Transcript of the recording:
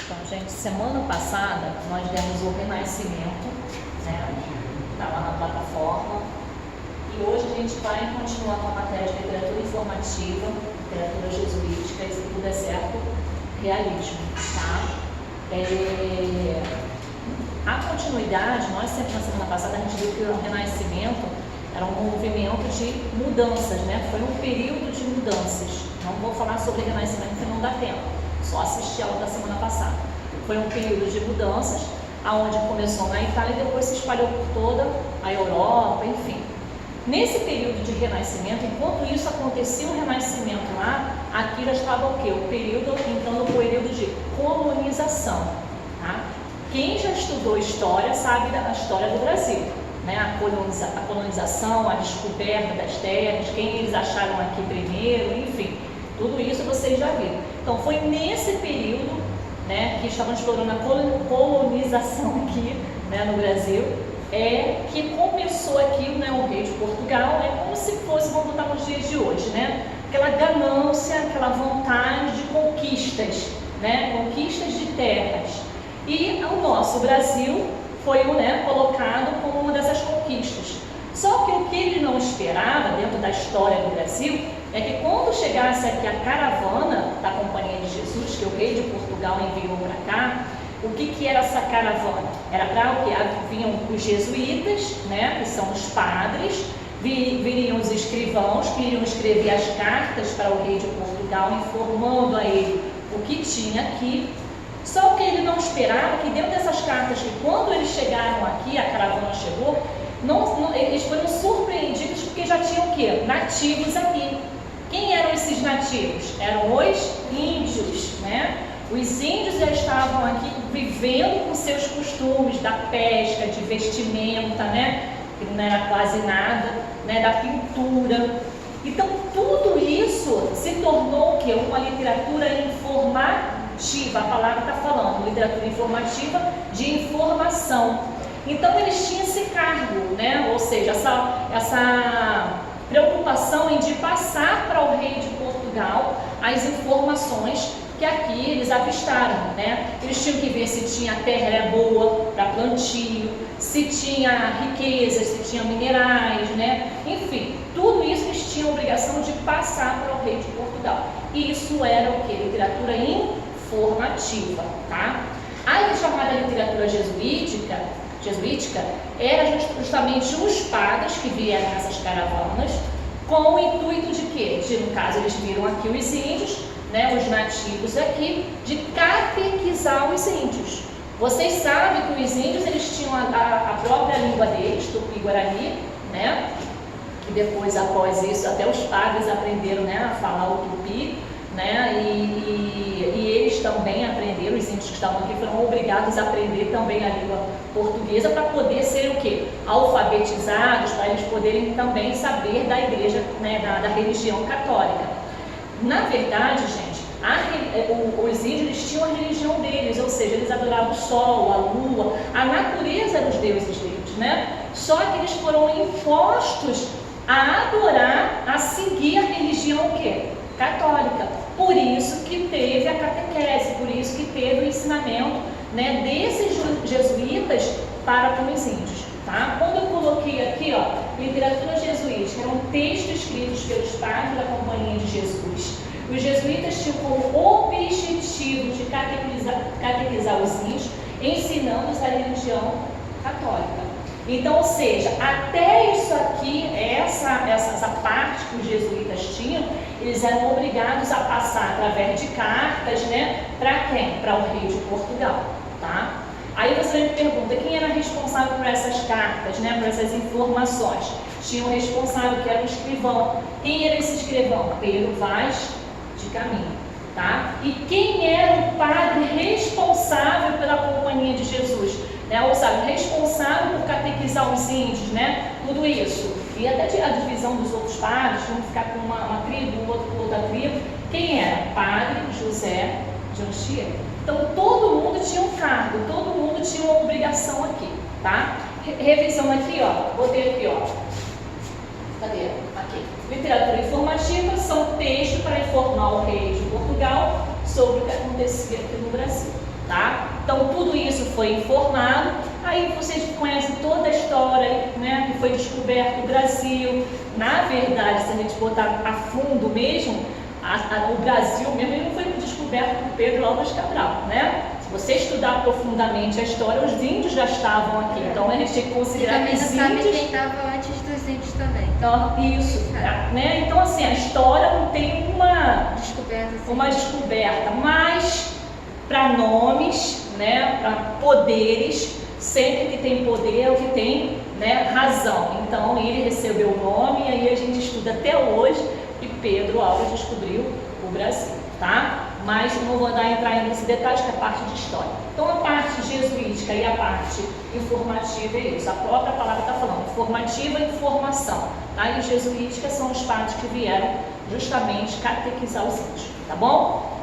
Então, gente, semana passada nós demos o Renascimento, né? Tá lá na plataforma. E hoje a gente vai continuar com a matéria de literatura informativa, literatura jesuítica, e se tudo der certo, realismo, tá? A continuidade, nós sempre na semana passada a gente viu que o Renascimento era um movimento de mudanças, né? Foi um período de mudanças. Não vou falar sobre Renascimento porque não dá tempo, só assistir a aula da semana passada. Foi um período de mudanças, aonde começou na Itália e depois se espalhou por toda a Europa, enfim. Nesse período de renascimento, enquanto isso acontecia o renascimento lá, aqui já estava o quê? O período, entrando no período de colonização, tá? Quem já estudou história sabe da história do Brasil, né? A colonização, a descoberta das terras, quem eles acharam aqui primeiro, enfim, tudo isso vocês já viram. Então foi nesse período, né, que estavam explorando a colonização aqui, né, no Brasil, que começou aqui, né, o rei de Portugal, como se fosse, vamos botar nos dias de hoje, né, aquela ganância, aquela vontade de conquistas, né, conquistas de terras. E o nosso Brasil foi, né, colocado como uma dessas conquistas. Só que o que ele não esperava dentro da história do Brasil é que quando chegasse aqui a caravana da Companhia de Jesus, que o rei de Portugal enviou para cá, o que era essa caravana? Era para o que? Vinham os jesuítas, né, que são os padres, viriam os escrivãos, que iriam escrever as cartas para o rei de Portugal, informando a ele o que tinha aqui. Só que ele não esperava que dentro dessas cartas, que quando eles chegaram aqui, a caravana chegou, eles foram surpreendidos porque já tinham o quê? Nativos aqui. Quem eram esses nativos? Eram os índios, né? Os índios já estavam aqui vivendo com seus costumes da pesca, de vestimenta, né? Que não era quase nada, né? Da pintura. Então, tudo isso se tornou o quê? Uma literatura informativa. A palavra está falando, literatura informativa de informação. Então, eles tinham esse cargo, né? Ou seja, essa preocupação em de passar para o rei de Portugal as informações que aqui eles avistaram, né? Eles tinham que ver se tinha terra era boa para plantio, se tinha riquezas, se tinha minerais, né? Enfim, tudo isso eles tinham a obrigação de passar para o rei de Portugal. E isso era o que? Literatura informativa, tá? A chamada literatura jesuítica era justamente os padres que vieram nessas caravanas com o intuito de quê? No caso, eles viram aqui os índios, né, os nativos aqui, de catequizar os índios. Vocês sabem que os índios eles tinham a própria língua deles, Tupi-Guarani, né? Que depois, após isso, até os padres aprenderam, né, a falar o Tupi, né? E eles também aprenderam, os índios que estavam aqui foram obrigados a aprender também a língua portuguesa para poder ser o quê? Alfabetizados, para eles poderem também saber da igreja, né, da religião católica. Na verdade, gente, os índios eles tinham a religião deles, ou seja, eles adoravam o sol, a lua, a natureza eram os deuses deles, né? Só que eles foram impostos a adorar, a seguir a religião o quê? Católica. Por isso que teve a catequese, por isso que teve o ensinamento, né, desses jesuítas para com os índios, tá? Quando eu coloquei aqui, ó, literatura jesuítica, eram textos escritos pelos padres da Companhia de Jesus. Os jesuítas tinham como objetivo de catequizar os índios, ensinando-os a religião católica. Então, ou seja, até isso aqui, essa parte que os jesuítas tinham, eles eram obrigados a passar através de cartas, né? Para quem? Para o rei de Portugal, tá? Aí você me pergunta, quem era responsável por essas cartas, né? Por essas informações? Tinha um responsável que era um escrivão. Quem era esse escrivão? Pedro Vaz de Caminha, tá? E quem era o padre responsável pela Companhia de Jesus? Né? Ou seja, responsável por catequizar os índios, né? Tudo isso. E até a divisão dos outros padres, vamos ficar com uma tribo, um outro com outra tribo. Quem era? Padre José de Anchieta. Então, todo mundo tinha um cargo, todo mundo tinha uma obrigação aqui, tá? Revisão aqui, ó. Botei aqui, ó. Cadê? Aqui. Literatura informativa são textos para informar o rei de Portugal sobre o que acontecia aqui no Brasil. tá? Então tudo isso foi informado, aí vocês conhecem toda a história, né, que foi descoberto o Brasil. Na verdade, se a gente botar a fundo mesmo, o Brasil mesmo ele não foi descoberto por Pedro Álvares Cabral, né? Se você estudar profundamente a história, os índios já estavam aqui, então a gente tem que considerar que os índios... sabe quem estava antes dos índios também. Então, isso, né? Então assim, a história não tem uma descoberta, mas para nomes, né, para poderes, sempre que tem poder é o que tem, né, razão. Então ele recebeu o nome e aí a gente estuda até hoje que Pedro Álvares descobriu o Brasil, tá? Mas não vou entrar nesse detalhe, que é a parte de história. Então a parte jesuítica e a parte informativa é isso. A própria palavra está falando, informativa e informação, tá? E jesuítica são os padres que vieram justamente catequizar os índios, tá bom?